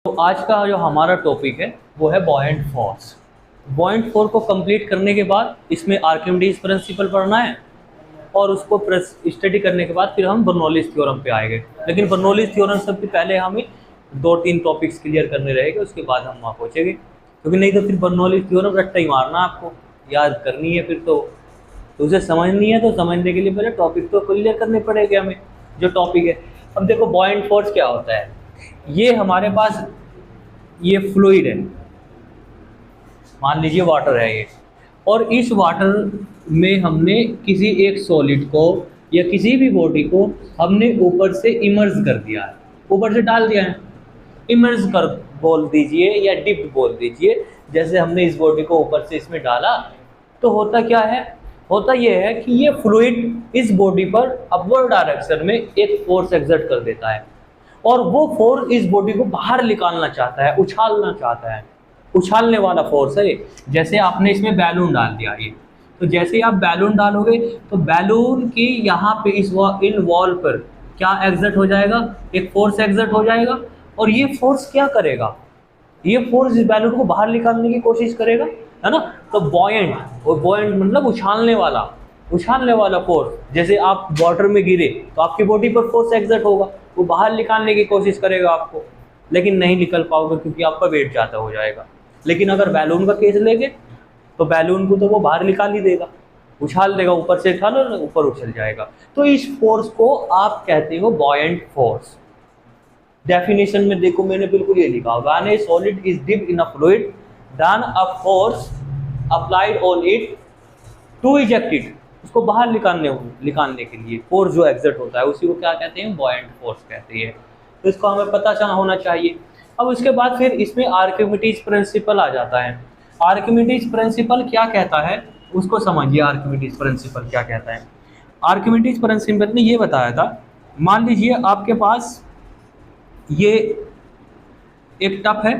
तो आज का जो हमारा टॉपिक है वो है बॉयंट फोर्स। बॉयंट फोर्स को कंप्लीट करने के बाद इसमें आर्किमिडीज प्रिंसिपल पढ़ना है और उसको स्टडी करने के बाद फिर हम बर्नौलीज थ्योरम पे आएंगे। लेकिन बर्नौलीज थ्योरम सबसे पहले हमें 2-3 टॉपिक्स क्लियर करने रहेंगे, उसके बाद हम वहाँ पहुँचेंगे, क्योंकि नहीं तो फिर बर्नौलीज थ्योरम रट्टा ही मारना, आपको याद करनी है फिर तो उसे समझनी है। तो समझने के लिए पहले टॉपिक तो क्लियर करने पड़ेंगे हमें, जो टॉपिक है। अब देखो बॉयंट फोर्स क्या होता है। ये हमारे पास ये फ्लूइड है, मान लीजिए वाटर है ये, और इस वाटर में हमने किसी एक सॉलिड को या किसी भी बॉडी को हमने ऊपर से इमर्ज कर दिया है, ऊपर से डाल दिया है। इमर्ज कर बोल दीजिए या डिप बोल दीजिए। जैसे हमने इस बॉडी को ऊपर से इसमें डाला तो होता क्या है, होता यह है कि ये फ्लूइड इस बॉडी पर अपवर्ड डायरेक्शन में एक फोर्स एक्सर्ट कर देता है, और वो फोर्स इस बॉडी को बाहर निकालना चाहता है, उछालना चाहता है, उछालने वाला फोर्स है। जैसे आपने इसमें बैलून डाल दिया ये, तो जैसे आप बैलून डालोगे तो बैलून की यहाँ पे इन वॉल पर क्या एग्जर्ट हो जाएगा, एक फोर्स एग्जर्ट हो जाएगा। और ये फोर्स क्या करेगा, ये फोर्स इस बैलून को बाहर निकालने की कोशिश करेगा, है ना। तो बॉयंट, और बॉयंट मतलब उछालने वाला फोर्स। जैसे आप वाटर में गिरे तो आपकी बॉडी पर फोर्स एग्जर्ट होगा, वो बाहर निकालने की कोशिश करेगा आपको, लेकिन नहीं निकल पाओगे क्योंकि आपका वेट ज़्यादा हो जाएगा। लेकिन अगर बैलून का केस लेंगे तो बैलून को तो वो बाहर निकाल ही देगा, उछाल देगा, ऊपर से उछालो ऊपर उछल जाएगा। तो इस फोर्स को आप कहते हो बॉयंट फोर्स। डेफिनेशन में देखो मैंने बिल्कुल ये लिखा, when a solid is dip in a fluid then a force applied on it to eject it. उसको बाहर निकालने के लिए फोर्स जो एक्सर्ट होता है उसी को क्या कहते हैं, बॉयंट फोर्स कहते हैं। तो इसको हमें पता होना चाहिए। अब उसके बाद फिर इसमें आर्किमिडीज प्रिंसिपल आ जाता है। आर्किमिडीज प्रिंसिपल क्या कहता है उसको समझिए। आर्किमिडीज प्रिंसिपल क्या कहता है, आर्किमिडीज प्रिंसिपल ने ये बताया था, मान लीजिए आपके पास ये एक टब है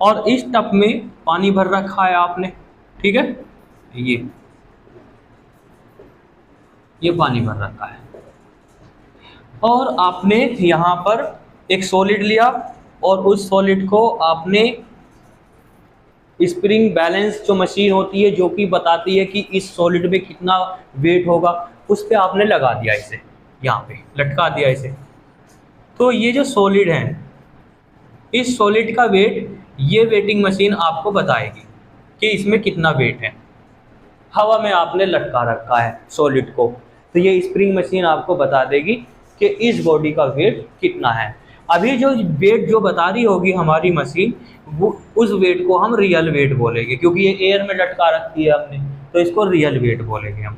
और इस टब में पानी भर रखा है आपने, ठीक है, ये पानी भर रखा है, और आपने यहाँ पर एक सॉलिड लिया और उस सॉलिड को आपने स्प्रिंग बैलेंस जो मशीन होती है जो कि बताती है कि इस सॉलिड में कितना वेट होगा, उस पर आपने लगा दिया, इसे यहाँ पे लटका दिया इसे। तो ये जो सॉलिड है, इस सॉलिड का वेट ये वेटिंग मशीन आपको बताएगी कि इसमें कितना वेट है। हवा में आपने लटका रखा है सॉलिड को, तो ये स्प्रिंग मशीन आपको बता देगी कि इस बॉडी का वेट कितना है। अभी जो वेट जो बता रही होगी हमारी मशीन, वो उस वेट को हम रियल वेट बोलेंगे, क्योंकि ये एयर में लटका रखी है हमने, तो इसको रियल वेट बोलेंगे हम।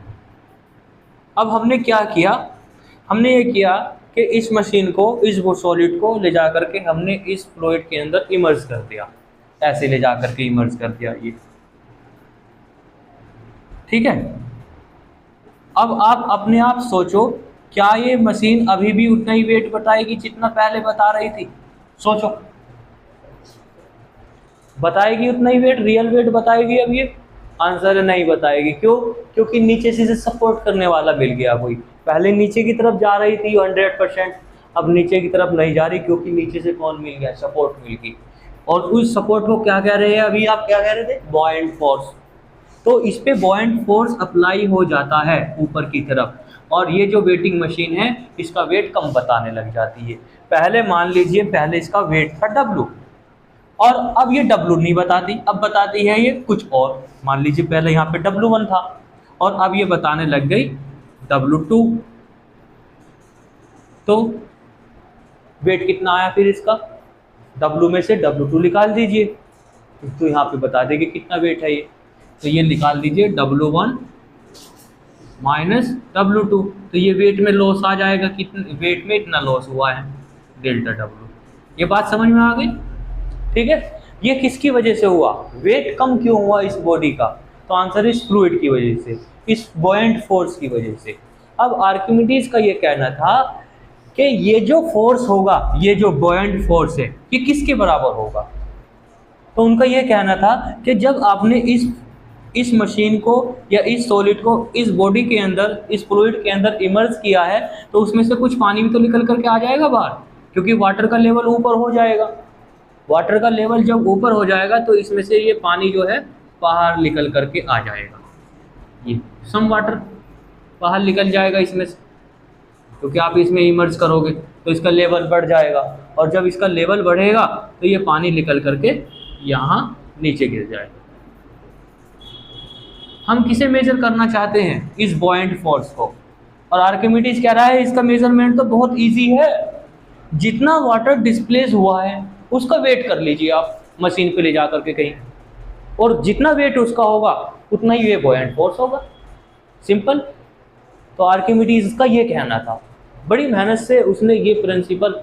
अब हमने क्या किया, हमने ये किया कि इस मशीन को, इस वो सॉलिड को ले जा करके हमने इस फ्लूइड के अंदर इमर्ज कर दिया, ऐसे ले जा करके इमर्ज कर दिया ये, ठीक है। अब आप अपने आप सोचो, क्या ये मशीन अभी भी उतना ही वेट बताएगी जितना पहले बता रही थी? सोचो, बताएगी उतना ही वेट, रियल वेट बताएगी अब ये? आंसर है नहीं बताएगी। क्यों? क्योंकि नीचे से सपोर्ट करने वाला मिल गया कोई। पहले नीचे की तरफ जा रही थी 100%, अब नीचे की तरफ नहीं जा रही, क्योंकि नीचे से कौन मिल गया, सपोर्ट मिल गई। और उस सपोर्ट को क्या कह रहे हैं, अभी आप क्या कह रहे थे, बॉयंट फोर्स। तो इस पे बॉयंट फोर्स अप्लाई हो जाता है ऊपर की तरफ, और ये जो वेटिंग मशीन है इसका वेट कम बताने लग जाती है। पहले मान लीजिए, पहले इसका वेट था W, और अब ये W नहीं बताती, अब बताती है ये कुछ और। मान लीजिए पहले यहाँ पे W1 था और अब ये बताने लग गई W2। तो वेट कितना आया फिर इसका, W में से W2 निकाल दीजिए, तो यहाँ पे बता देगी कितना वेट है ये। तो ये निकाल दीजिए W1 माइनस W2, तो ये वेट में लॉस आ जाएगा, कितने वेट में इतना लॉस हुआ है, डेल्टा W। ये बात समझ में आ गई, ठीक है। ये किसकी वजह से हुआ, वेट कम क्यों हुआ इस बॉडी का? तो आंसर इस फ्लूइड की वजह से, इस बॉयंट फोर्स की वजह से। अब आर्किमिडीज का ये कहना था कि ये जो फोर्स होगा, ये जो बॉयंट फोर्स है, ये किसके बराबर होगा? तो उनका ये कहना था कि जब आपने इस मशीन को या इस सॉलिड को इस बॉडी के अंदर, इस फ्लूइड के अंदर इमर्ज किया है, तो उसमें से कुछ पानी भी तो निकल करके आ जाएगा बाहर, क्योंकि वाटर का लेवल ऊपर हो जाएगा, वाटर का लेवल जब ऊपर हो जाएगा तो इसमें से ये पानी जो है बाहर निकल करके आ जाएगा, ये सम वाटर बाहर निकल जाएगा इसमें से, क्योंकि आप इसमें इमर्ज करोगे तो इसका लेवल बढ़ जाएगा, और जब इसका लेवल बढ़ेगा तो ये पानी निकल करके यहाँ नीचे गिर जाएगा। हम किसे मेजर करना चाहते हैं? इस बॉयंट फोर्स को। और आर्किमिडीज कह रहा है इसका मेजरमेंट तो बहुत इजी है, जितना वाटर डिस्प्लेस हुआ है उसका वेट कर लीजिए आप मशीन पे ले जा करके कहीं, और जितना वेट उसका होगा उतना ही ये बॉयंट फोर्स होगा, सिंपल। तो आर्किमिडीज का ये कहना था, बड़ी मेहनत से उसने ये प्रिंसिपल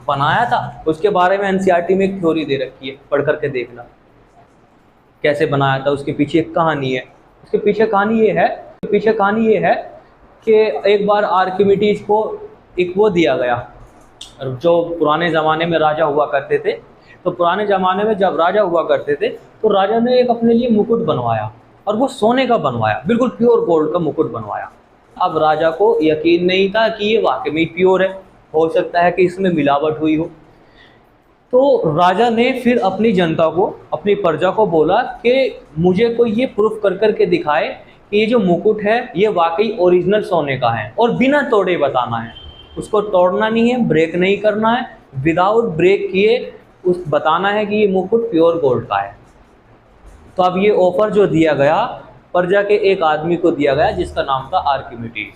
बनाया था। उसके बारे में एनसीईआरटी में एक थ्योरी दे रखी है, पढ़ करके देखना कैसे बनाया था, उसके पीछे एक कहानी है। उसके पीछे कहानी ये है कि एक बार आर्किमिडीज को एक वो दिया गया, जो पुराने ज़माने में राजा हुआ करते थे। तो पुराने ज़माने में जब राजा हुआ करते थे तो राजा ने एक अपने लिए मुकुट बनवाया, और वो सोने का बनवाया, बिल्कुल प्योर गोल्ड का मुकुट बनवाया। अब राजा को यकीन नहीं था कि ये वाकई में प्योर है, हो सकता है कि इसमें मिलावट हुई हो। तो राजा ने फिर अपनी जनता को, अपनी प्रजा को बोला कि मुझे कोई ये प्रूफ कर कर के दिखाए कि ये जो मुकुट है ये वाकई ओरिजिनल सोने का है, और बिना तोड़े बताना है, उसको तोड़ना नहीं है, ब्रेक नहीं करना है, विदाउट ब्रेक किए उस बताना है कि ये मुकुट प्योर गोल्ड का है। तो अब ये ऑफर जो दिया गया प्रजा के एक आदमी को दिया गया जिसका नाम था आर्किमिडीज।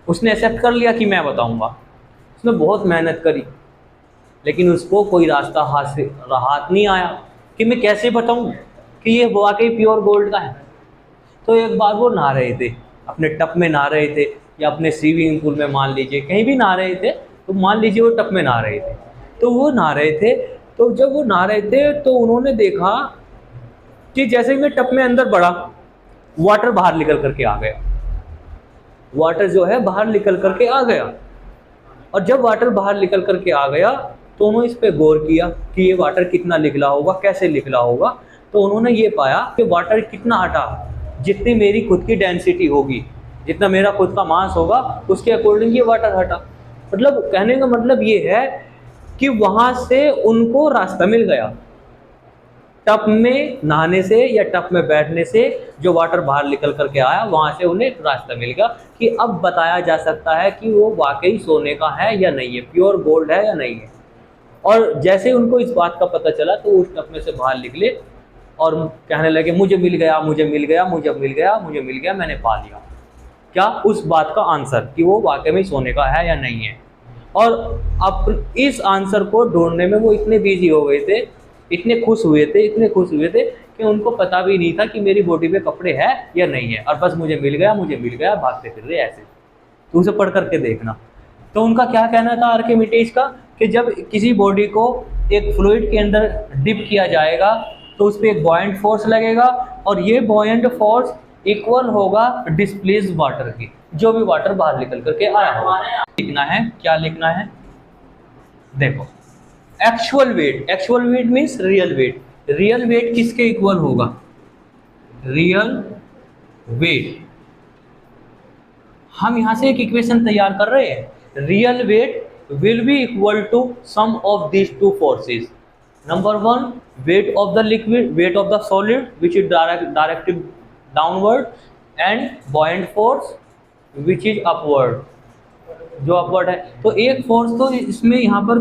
उसने एक्सेप्ट कर लिया कि मैं बताऊंगा। उसने बहुत मेहनत करी, लेकिन उसको कोई रास्ता हाथ नहीं आया कि मैं कैसे बताऊं कि ये वाकई प्योर गोल्ड का है। तो एक बार वो नहा रहे थे, अपने टब में नहा रहे थे, या अपने स्विमिंग पूल में मान लीजिए कहीं भी नहा रहे थे, तो मान लीजिए वो टब में नहा रहे थे। तो वो नहा रहे थे, तो जब वो नहा रहे थे तो उन्होंने देखा कि जैसे ही मैं टब में अंदर बढ़ा, वाटर बाहर निकल करके आ गया, वाटर जो है बाहर निकल करके आ गया। और जब वाटर बाहर निकल करके आ गया तो उन्होंने इस पे गौर किया कि ये वाटर कितना निकला होगा, कैसे निकला होगा। तो उन्होंने ये पाया कि वाटर कितना हटा, जितनी मेरी खुद की डेंसिटी होगी, जितना मेरा खुद का मास होगा, उसके अकॉर्डिंग ये वाटर हटा। मतलब कहने का मतलब ये है कि वहाँ से उनको रास्ता मिल गया, टब में नहाने से या टब में बैठने से जो वाटर बाहर निकल करके आया, वहाँ से उन्हें रास्ता मिल गया कि अब बताया जा सकता है कि वो वाकई सोने का है या नहीं है, प्योर गोल्ड है या नहीं है। और जैसे उनको इस बात का पता चला तो उस टब में से बाहर निकले और कहने लगे मुझे मिल गया, मुझे मिल गया, मुझे मिल गया, मुझे मिल गया, मैंने पा लिया। क्या? उस बात का आंसर कि वो वाकई में सोने का है या नहीं है। और अब इस आंसर को ढूंढने में वो इतने बिजी हो गए थे, इतने खुश हुए थे कि उनको पता भी नहीं था कि मेरी बॉडी पे कपड़े हैं या नहीं है, और बस मुझे मिल गया, भागते फिर रहे ऐसे। तो उसे पढ़ करके देखना। तो उनका क्या कहना था आर्किमिडीज का कि जब किसी बॉडी को एक फ्लूइड के अंदर डिप किया जाएगा तो उस पर एक बॉयंट फोर्स लगेगा, और ये बॉयंट फोर्स इक्वल होगा डिस्प्लेस्ड वाटर की, जो भी वाटर बाहर निकल करके आया होगा। लिखना है, क्या लिखना है? देखो, actual weight means real weight. Real weight किसके इक्वल होगा? Real weight. हम यहां से एक इक्वेशन तैयार कर रहे हैं, real weight will be equal to sum of these two forces. Number 1, weight of the liquid, weight of the solid which is directed downward, and buoyant force which is upward, जो upward है। तो एक force तो इसमें यहाँ पर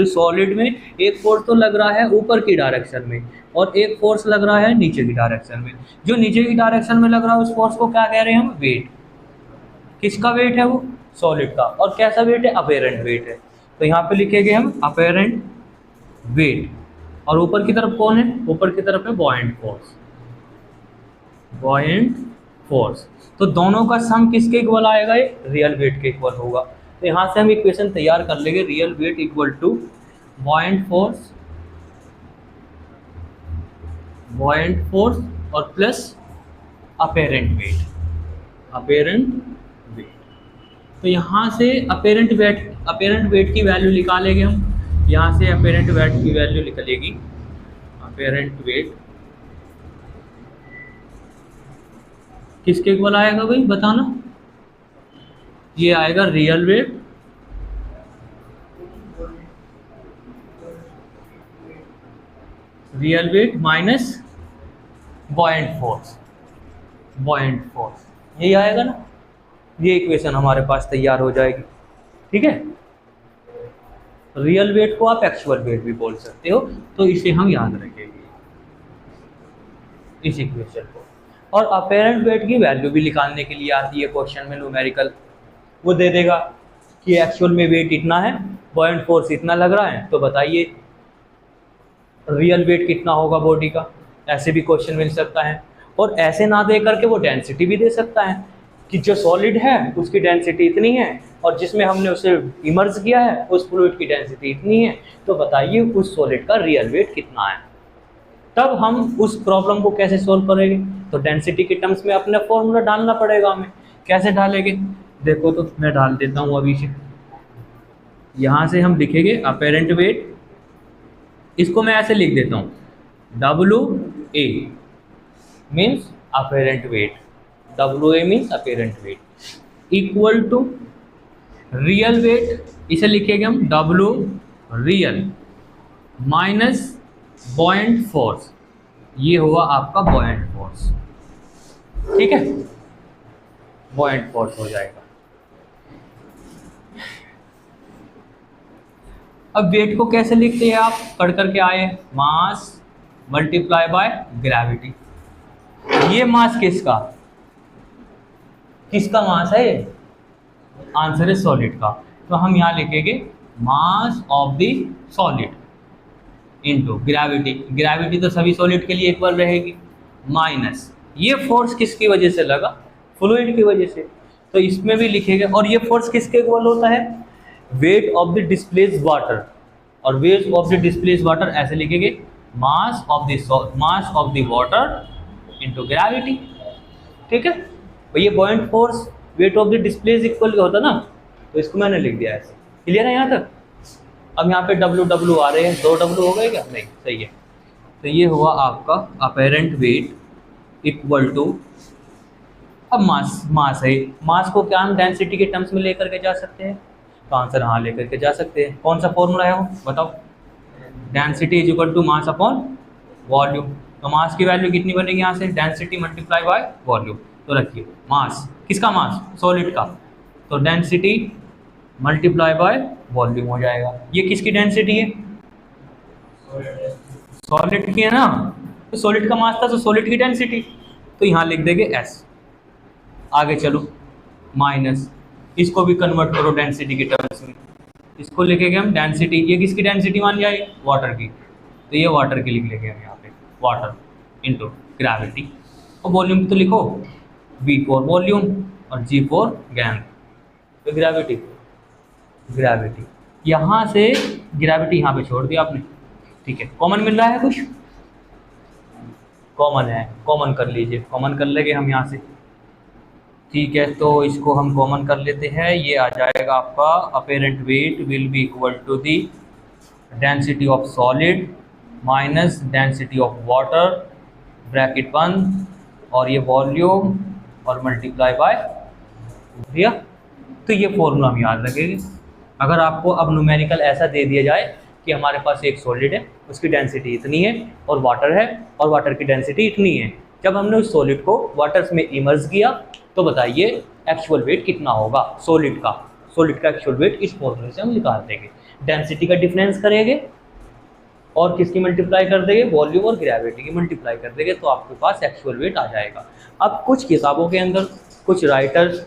solid में एक फोर्स तो लग रहा है ऊपर की डायरेक्शन में, और एक फोर्स लग रहा है नीचे की डायरेक्शन में। जो नीचे की डायरेक्शन में लग रहा है उस फोर्स को क्या कह रहे हैं हम? वेट। किसका वेट है वो? सॉलिड का। और कैसा वेट है? अपेरेंट वेट है। तो यहाँ पे लिखेंगे हम अपेरेंट वेट। और ऊपर की तरफ कौन है? ऊपर की तरफ है बॉयंट फोर्स। तो दोनों का सम किसके इक्वल आएगा? ये रियल वेट के इक्वल होगा। तो यहाँ से हम इक्वेशन तैयार कर लेंगे, real weight equal to buoyant force और प्लस अपेरेंट वेट। तो यहाँ से अपेरेंट वेट की वैल्यू निकालेंगे हम। यहाँ से अपेरेंट वेट की वैल्यू निकलेगी, अपेरेंट वेट किसके इक्वल आएगा भाई बताना? ये आएगा real weight real weight minus buoyant force, buoyant force, यही आएगा ना। ये इक्वेशन हमारे पास तैयार हो जाएगी। ठीक है, रियल वेट को आप एक्चुअल वेट भी बोल सकते हो, तो इसे हम याद रखेंगे इस इक्वेशन को। और अपेरेंट वेट की वैल्यू भी निकालने के लिए आती है क्वेश्चन में न्यूमेरिकल। वो दे देगा कि एक्चुअल में वेट इतना है, बॉयंट फोर्स इतना लग रहा है, तो बताइए रियल वेट कितना होगा बॉडी का। ऐसे भी क्वेश्चन मिल सकता है। और ऐसे ना दे करके वो डेंसिटी भी दे सकता है कि जो सॉलिड है उसकी डेंसिटी इतनी है, और जिसमें हमने उसे इमर्ज किया है उस फ्लूइड की डेंसिटी इतनी है, तो बताइए उस सॉलिड का रियल वेट कितना है। तब हम उस प्रॉब्लम को कैसे सोल्व करेंगे, तो डेंसिटी के टर्म्स में अपना फॉर्मूला डालना पड़ेगा हमें। कैसे डालेंगे, देखो तो मैं डाल देता हूँ अभी से। यहाँ से हम लिखेंगे अपेरेंट वेट, इसको मैं ऐसे लिख देता हूँ, WA means apparent weight, WA means apparent weight equal to real weight, इसे लिखेंगे हम W real minus buoyant force, ये हुआ आपका बॉयंट फोर्स। ठीक है, बॉयंट फोर्स हो जाएगा। अब वेट को कैसे लिखते हैं आप, पढ़ करके आए, मास मल्टीप्लाई बाय ग्रेविटी। ये मास किसका, किसका मास है ये, आंसर है सॉलिड का, तो हम यहाँ लिखेंगे mass of the solid into gravity, gravity तो सभी सॉलिड के लिए इक्वल रहेगी, माइनस ये फोर्स किसकी वजह से लगा, फ्लूइड की वजह से, तो इसमें भी लिखेंगे। और ये फोर्स किसके इक्वल होता है, weight of the displaced water, और weight of the displaced water ऐसे लिखेंगे mass of the water into gravity. ठीक है, तो ये buoyant force weight of the displaced equal होता ना, तो इसको मैंने लिख दिया ऐसे। क्लियर है यहाँ तक। अब यहाँ पे W आ रहे हैं, 2 W हो गए क्या, नहीं, सही है। तो ये हुआ आपका अपेरेंट वेट इक्वल टू, अब मास है, मास को क्या हम डेंसिटी के टर्म्स में लेकर के जा सकते हैं, तो आंसर हाँ लेकर के जा सकते हैं। कौन सा फॉर्मूला है वो बताओ, density is equal to mass upon volume. तो मास की वैल्यू कितनी बनेगी यहाँ से, डेंसिटी मल्टीप्लाई बाय वॉल्यूम। तो रखिए मास, किसका मास, सॉलिड का, तो डेंसिटी मल्टीप्लाई बाय वॉल्यूम हो जाएगा। ये किसकी डेंसिटी है, सॉलिड की है ना, तो सॉलिड का मास था तो सॉलिड की डेंसिटी, तो यहाँ लिख देंगे S। आगे चलो, माइनस इसको भी कन्वर्ट करो डेंसिटी के टर्म्स में, इसको लिखेंगे हम डेंसिटी, ये किसकी डेंसिटी मान जाएगी, वाटर की, तो ये वाटर की लिख लेंगे हम यहाँ पे, वाटर इनटू ग्रेविटी। और वॉल्यूम तो लिखो V फॉर वॉल्यूम और G फॉर गैन, तो ग्रेविटी, ग्रेविटी यहाँ से ग्रेविटी यहाँ पे छोड़ दिया आपने। ठीक है, कॉमन मिल रहा है कुछ, कॉमन है, कॉमन कर लीजिए, कॉमन कर लेंगे हम यहाँ से। ठीक है, तो इसको हम कॉमन कर लेते हैं, ये आ जाएगा आपका apparent weight will be equal to the density of solid minus density of water, bracket बंद, और ये वॉल्यूम और मल्टीप्लाई बाय दिया। तो ये फॉर्मूला हम याद रखेंगे। अगर आपको अब न्यूमेरिकल ऐसा दे दिया जाए कि हमारे पास एक सॉलिड है, उसकी डेंसिटी इतनी है, और वाटर है और वाटर की डेंसिटी इतनी है, जब हमने उस सॉलिड को वाटर में इमर्ज किया, तो बताइए एक्चुअल वेट कितना होगा सॉलिड का। सॉलिड का एक्चुअल वेट इस फॉर्मूले से हम निकाल देंगे, डेंसिटी का डिफरेंस करेंगे और किसकी मल्टीप्लाई कर देंगे, वॉल्यूम और ग्रेविटी की मल्टीप्लाई कर देंगे, तो आपके पास एक्चुअल वेट आ जाएगा। अब कुछ किताबों के अंदर कुछ राइटर्स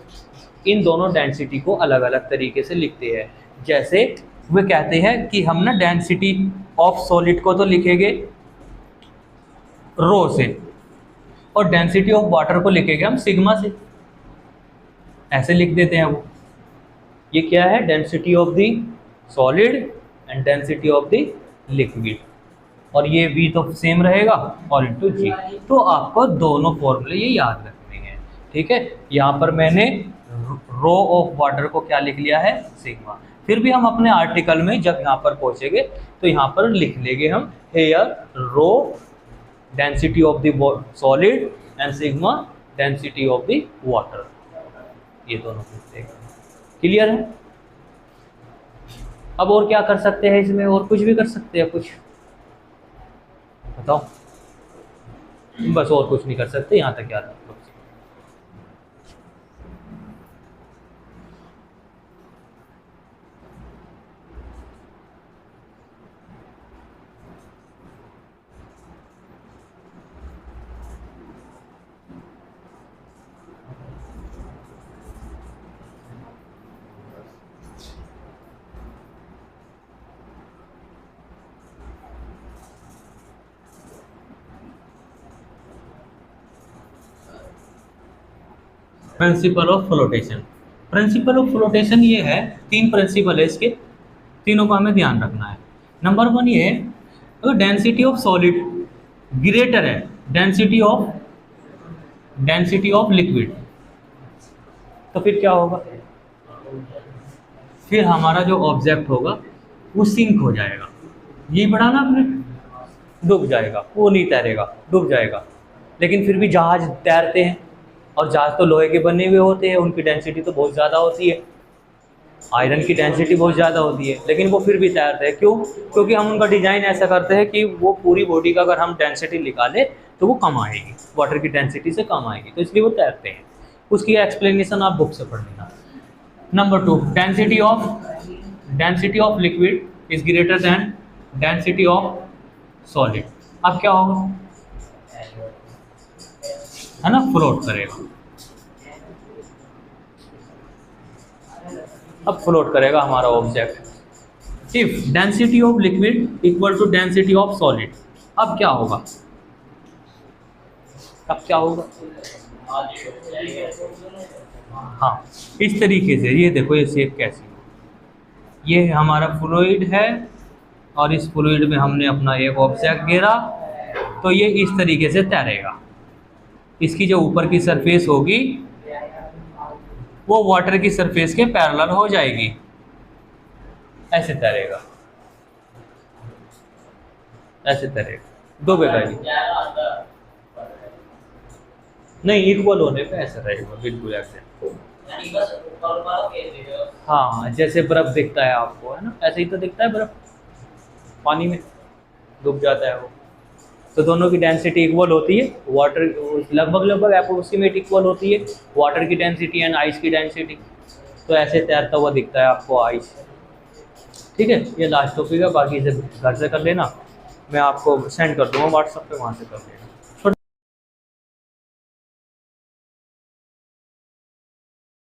इन दोनों डेंसिटी को अलग अलग तरीके से लिखते हैं। जैसे वे कहते हैं कि हम ना डेंसिटी ऑफ सॉलिड को तो लिखेंगे रो से, और डेंसिटी ऑफ वाटर को लिखेंगे हम सिग्मा से, ऐसे लिख देते हैं वो। ये क्या है, density of the solid and density of the liquid, और ये V तो सेम रहेगा और इनटू G। तो आपको दोनों फॉर्मूले ये याद रखने हैं। ठीक है, यहाँ पर मैंने रो ऑफ वाटर को क्या लिख लिया है, सिग्मा। फिर भी हम अपने आर्टिकल में जब यहाँ पर पहुँचेंगे तो यहाँ पर लिख लेंगे हम here rho density of the solid and sigma density of the water, ये दोनों पूछते हैं। क्लियर है। अब और क्या कर सकते हैं इसमें, और कुछ भी कर सकते हैं कुछ, बताओ, बस और कुछ नहीं कर सकते, यहाँ तक याद रखो। Principle of flotation, principle of flotation ये है, तीन प्रिंसिपल है इसके, तीनों का हमें ध्यान रखना है। नंबर वन ये है, अगर डेंसिटी ऑफ सॉलिड ग्रेटर है डेंसिटी ऑफ लिक्विड, तो फिर क्या होगा, फिर हमारा जो ऑब्जेक्ट होगा वो सिंक हो जाएगा। यही पढ़ा ना आपने, डूब जाएगा, वो नहीं तैरेगा, डूब जाएगा। लेकिन फिर भी जहाज तैरते हैं, और जहाज तो लोहे के बने हुए होते हैं, उनकी डेंसिटी तो बहुत ज़्यादा होती है, आयरन की डेंसिटी बहुत ज़्यादा होती है, लेकिन वो फिर भी तैरते हैं। क्यों? क्योंकि हम उनका डिज़ाइन ऐसा करते हैं कि वो पूरी बॉडी का अगर हम डेंसिटी निकालें तो वो कम आएगी, वाटर की डेंसिटी से कम आएगी, तो इसलिए वो तैरते हैं। उसकी एक्सप्लेनेशन आप बुक से पढ़ लेना। Number two, density of liquid is greater than density of solid. अब क्या होगा, है ना, फ्लोट करेगा। अब फ्लोट करेगा हमारा object. If density of liquid equal to density of solid, अब क्या होगा, अब क्या होगा, हाँ इस तरीके से, ये देखो ये शेप कैसी हो, ये हमारा फ्लूइड है और इस फ्लूइड में हमने अपना एक ऑब्जेक्ट घेरा, तो ये इस तरीके से तैरेगा। इसकी जो ऊपर की सरफेस होगी वो वाटर की सरफेस के पैरेलल हो जाएगी, ऐसे तैरेगा, ऐसे तैरेगा, डूबेगा ही नहीं, इक्वल होने पे ऐसा रहेगा, बिल्कुल ऐसे। हाँ जैसे बर्फ दिखता है आपको, है ना, ऐसे ही तो दिखता है बर्फ, पानी में डूब जाता है वो। तो दोनों की डेंसिटी इक्वल होती है, वाटर लगभग अप्रोक्सीमेट इक्वल होती है, वाटर की डेंसिटी एंड आइस की डेंसिटी। तो ऐसे तैरता हुआ दिखता है आपको आइस। ठीक है, ये लास्ट टॉपिक है, बाकी इसे घर से कर लेना, मैं आपको सेंड कर दूँगा व्हाट्सएप पे, वहाँ से कर लेना।